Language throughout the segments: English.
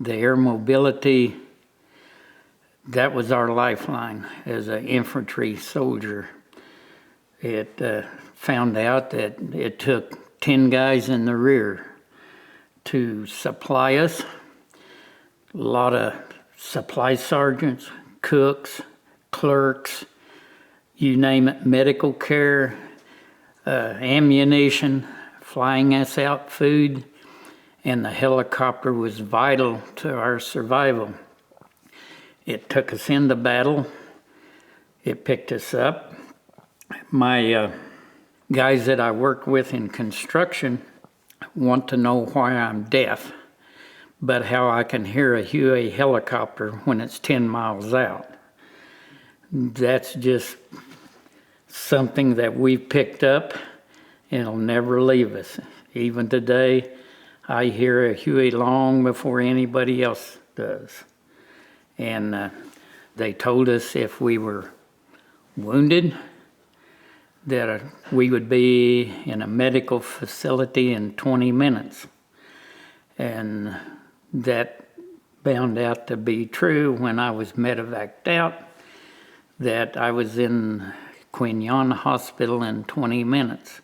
the air mobility, that was our lifeline as an infantry soldier. It found out that it took 10 guys in the rear to supply us. A lot of supply sergeants, cooks, clerks, you name it, medical care, ammunition, flying us out food, and the helicopter was vital to our survival. It took us into battle. It picked us up. My guys that I work with in construction want to know why I'm deaf, but how I can hear a Huey helicopter when it's 10 miles out. That's just something that we've picked up and it'll never leave us. Even today, I hear a Huey long before anybody else does. And they told us if we were wounded, that we would be in a medical facility in 20 minutes. And that found out to be true when I was medevaced out, that I was in Quinyon Hospital in 20 minutes.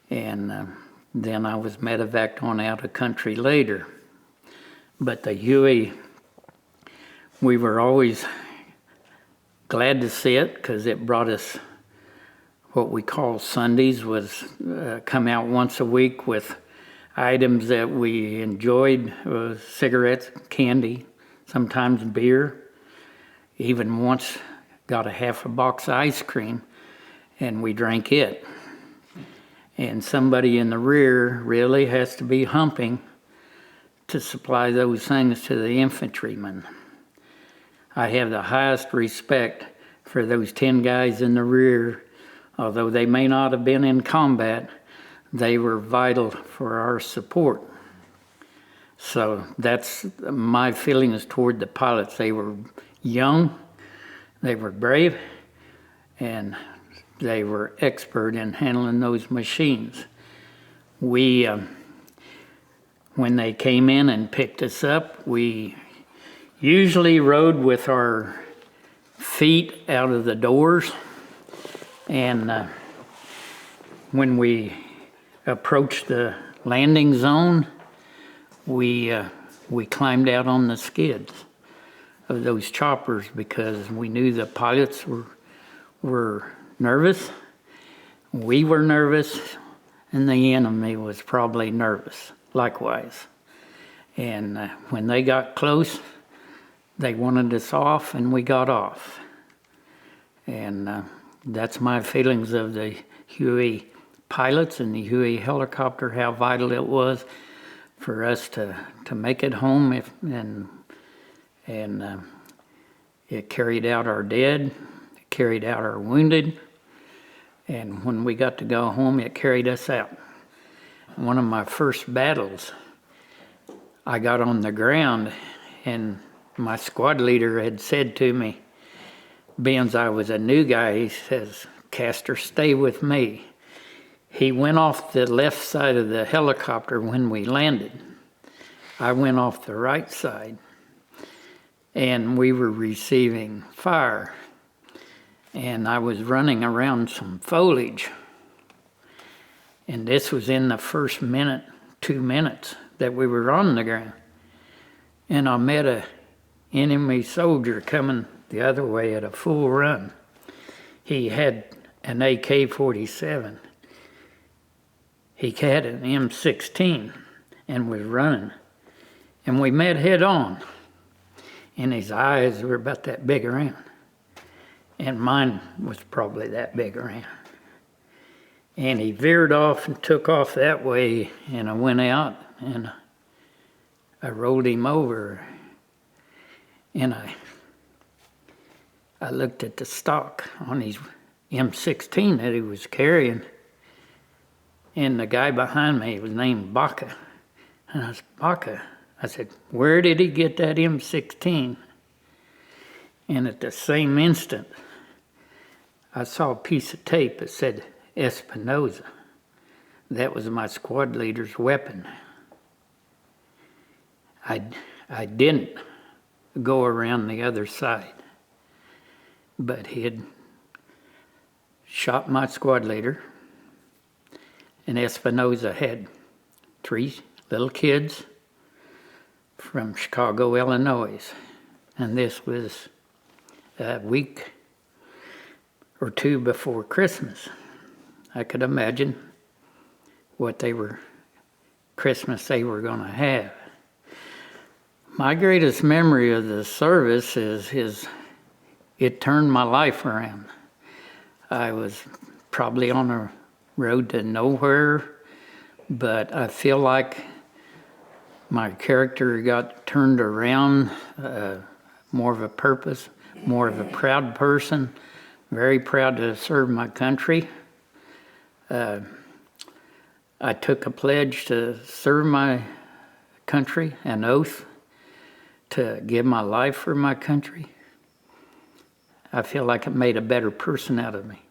And then I was medevaced on out of country later. But the Huey, we were always glad to see it because it brought us what we call Sundays, was come out once a week with items that we enjoyed, cigarettes, candy, sometimes beer. Even once got a half a box of ice cream and we drank it. And somebody in the rear really has to be humping to supply those things to the infantrymen. I have the highest respect for those 10 guys in the rear. Although they may not have been in combat, they were vital for our support. So that's my feelings toward the pilots. They were young, they were brave, and they were expert in handling those machines. We, when they came in and picked us up, we usually rode with our feet out of the doors. And when we approached the landing zone, we climbed out on the skids of those choppers because we knew the pilots were nervous, we were nervous, and the enemy was probably nervous likewise. And when they got close, they wanted us off, and we got off. And that's my feelings of the Huey pilots and the Huey helicopter, how vital it was for us to make it home, and it carried out our dead, it carried out our wounded, and when we got to go home, it carried us out. One of my first battles, I got on the ground, and my squad leader had said to me, being I was a new guy, he says, "Castor, stay with me." He went off the left side of the helicopter when we landed. I went off the right side, and we were receiving fire. And I was running around some foliage. And this was in the first minute, 2 minutes that we were on the ground. And I met an enemy soldier coming the other way at a full run. He had an AK-47. He had an M16 and was running. And we met head on. And his eyes were about that big around. And mine was probably that big around. And he veered off and took off that way, and I went out and I rolled him over, and I looked at the stock on his M16 that he was carrying, and the guy behind me was named Baca. And I said, "Baca," I said, "where did he get that M16? And at the same instant, I saw a piece of tape that said Espinosa. That was my squad leader's weapon. I didn't go around the other side, but he had shot my squad leader, and Espinosa had 3 little kids from Chicago, Illinois, and this was a week or 2 before Christmas. I could imagine what Christmas they were going to have. My greatest memory of the service is it turned my life around. I was probably on a road to nowhere, but I feel like my character got turned around, more of a purpose, more of a proud person, very proud to serve my country. I took a pledge to serve my country, an oath to give my life for my country. I feel like it made a better person out of me.